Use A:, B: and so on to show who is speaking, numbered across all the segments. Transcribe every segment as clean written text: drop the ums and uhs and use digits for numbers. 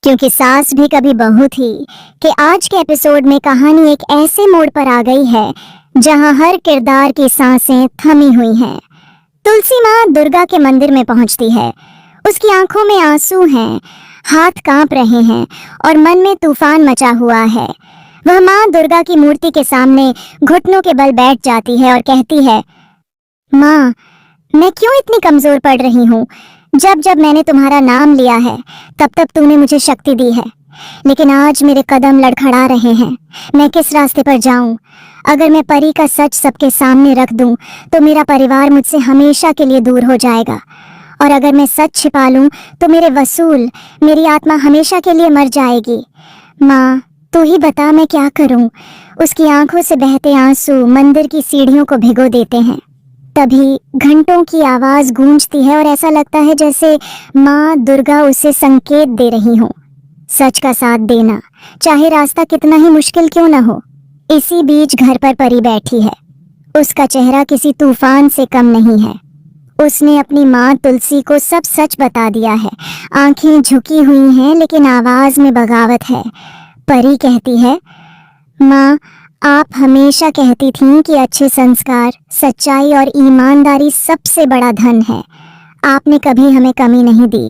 A: क्योंकि सास भी कभी बहू थी कि आज के एपिसोड में कहानी एक ऐसे मोड़ पर आ गई है जहां हर किरदार की सांसें थमी हुई हैं। तुलसी माँ दुर्गा के मंदिर में पहुंचती है। उसकी आंखों में आंसू हैं, हाथ कांप रहे हैं और मन में तूफान मचा हुआ है। वह माँ दुर्गा की मूर्ति के सामने घुटनों के बल बैठ जाती है और कहती है, माँ, मैं क्यों इतनी कमजोर पड़ रही हूँ? जब जब मैंने तुम्हारा नाम लिया है तब तब तूने मुझे शक्ति दी है, लेकिन आज मेरे कदम लड़खड़ा रहे हैं। मैं किस रास्ते पर जाऊं? अगर मैं परी का सच सबके सामने रख दूं तो मेरा परिवार मुझसे हमेशा के लिए दूर हो जाएगा, और अगर मैं सच छिपा लूं तो मेरे वसूल, मेरी आत्मा हमेशा के लिए मर जाएगी। माँ, तू ही बता मैं क्या करूं? उसकी आंखों से बहते आंसू मंदिर की सीढ़ियों को भिगो देते हैं। तभी घंटों की आवाज गूंजती है और ऐसा लगता है जैसे माँ दुर्गा उसे संकेत दे रही हो, सच का साथ देना, चाहे रास्ता कितना ही मुश्किल क्यों न हो। इसी बीच घर पर परी बैठी है। उसका चेहरा किसी तूफान से कम नहीं है। उसने अपनी माँ तुलसी को सब सच बता दिया है। आंखें झुकी हुई हैं लेकिन आवाज में बगावत है। परी कहती है, माँ, आप हमेशा कहती थीं कि अच्छे संस्कार, सच्चाई और ईमानदारी सबसे बड़ा धन है। आपने कभी हमें कमी नहीं दी।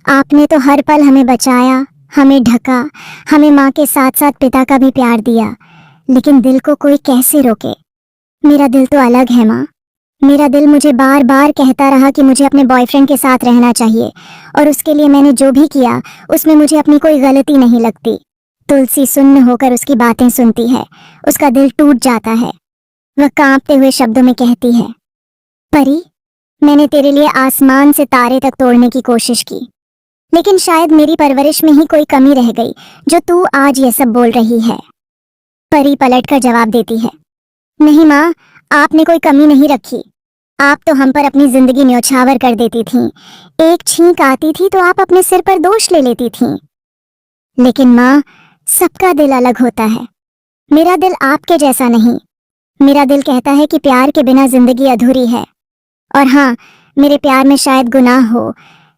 A: आपने तो हर पल हमें बचाया, हमें ढका, हमें माँ के साथ साथ पिता का भी प्यार दिया। लेकिन दिल को कोई कैसे रोके? मेरा दिल तो अलग है माँ। मेरा दिल मुझे बार बार कहता रहा कि मुझे अपने बॉयफ्रेंड के साथ रहना चाहिए, और उसके लिए मैंने जो भी किया उसमें मुझे अपनी कोई गलती नहीं लगती। तुलसी सुन्न होकर उसकी बातें सुनती है। उसका दिल टूट जाता है। वह कांपते हुए शब्दों में कहती है, परी, मैंने तेरे लिए आसमान से तारे तक तोड़ने की कोशिश की, लेकिन शायद मेरी परवरिश में ही कोई कमी रह गई जो तू आज ये सब बोल रही है। परी पलटकर जवाब देती है, नहीं माँ, आपने कोई कमी नहीं रखी। आप तो हम पर अपनी जिंदगी न्यौछावर कर देती थीं। एक छींक आती थी तो आप अपने सिर पर दोष ले लेती थीं। लेकिन माँ, सबका दिल अलग होता है। मेरा दिल आपके जैसा नहीं। मेरा दिल कहता है कि प्यार के बिना जिंदगी अधूरी है। और हाँ, मेरे प्यार में शायद गुनाह हो,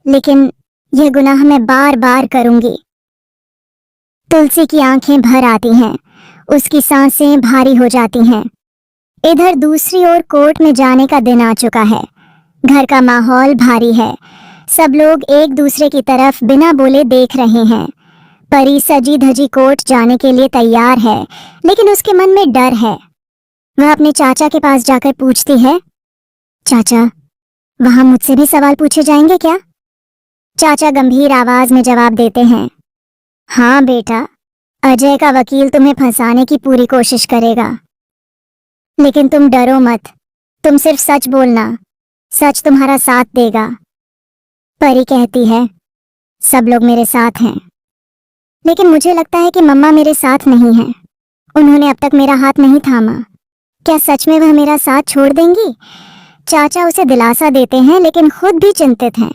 A: लेकिन यह गुनाह मैं बार बार करूंगी। तुलसी की आंखें भर आती हैं। उसकी सांसें भारी हो जाती हैं। इधर दूसरी ओर कोर्ट में जाने का दिन आ चुका है। घर का माहौल भारी है। सब लोग एक दूसरे की तरफ बिना बोले देख रहे हैं। परी सजी धजी कोर्ट जाने के लिए तैयार है, लेकिन उसके मन में डर है। वह अपने चाचा के पास जाकर पूछती है, चाचा, वहां मुझसे भी सवाल पूछे जाएंगे क्या? चाचा गंभीर आवाज में जवाब देते हैं, हाँ बेटा, अजय का वकील तुम्हें फंसाने की पूरी कोशिश करेगा, लेकिन तुम डरो मत। तुम सिर्फ सच बोलना, सच तुम्हारा साथ देगा। परी कहती है, सब लोग मेरे साथ हैं, लेकिन मुझे लगता है कि मम्मा मेरे साथ नहीं हैं। उन्होंने अब तक मेरा हाथ नहीं थामा। क्या सच में वह मेरा साथ छोड़ देंगी? चाचा उसे दिलासा देते हैं, लेकिन खुद भी चिंतित हैं।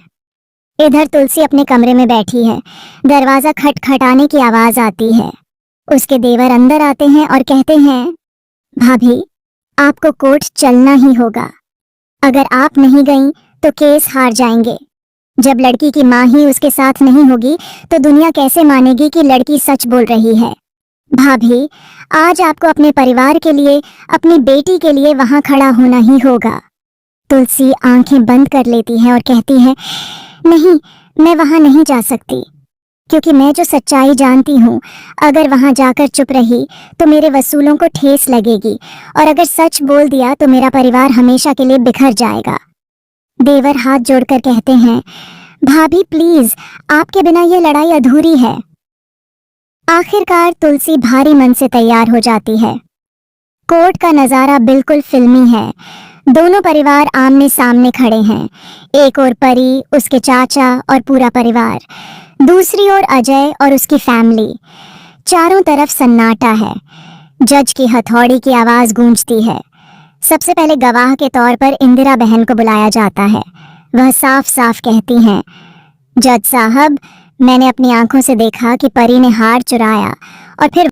A: इधर तुलसी अपने कमरे में बैठी है। दरवाजा खटखटाने की आवाज आती है। उसके देवर अंदर आते हैं और कहते हैं, भाभी, आपको कोर्ट चलना ही होगा। अगर आप नहीं गईं तो केस हार जाएंगे। जब लड़की की माँ ही उसके साथ नहीं होगी तो दुनिया कैसे मानेगी कि लड़की सच बोल रही है? भाभी, आज आपको अपने परिवार के लिए, अपनी बेटी के लिए वहां खड़ा होना ही होगा। तुलसी आंखें बंद कर लेती है और कहती है, नहीं, मैं वहां नहीं जा सकती, क्योंकि मैं जो सच्चाई जानती हूँ, अगर वहां जाकर चुप रही तो मेरे वसूलों को ठेस लगेगी, और अगर सच बोल दिया तो मेरा परिवार हमेशा के लिए बिखर जाएगा। देवर हाथ जोड़कर कहते हैं, भाभी प्लीज, आपके बिना यह लड़ाई अधूरी है। आखिरकार तुलसी भारी मन से तैयार हो जाती है। कोर्ट का नजारा बिल्कुल फिल्मी है। दोनों परिवार आमने सामने खड़े हैं। एक ओर परी, उसके चाचा और पूरा परिवार, दूसरी ओर अजय और उसकी फैमिली। चारों तरफ सन्नाटा है। जज की हथौड़ी की आवाज गूंजती है। सबसे पहले गवाह के तौर पर इंदिरा बहन को बुलाया जाता है। वह साफ साफ कहती हैं, जज साहब, मैंने अपनी आंखों से देखा कि परी ने हार चुराया और फिर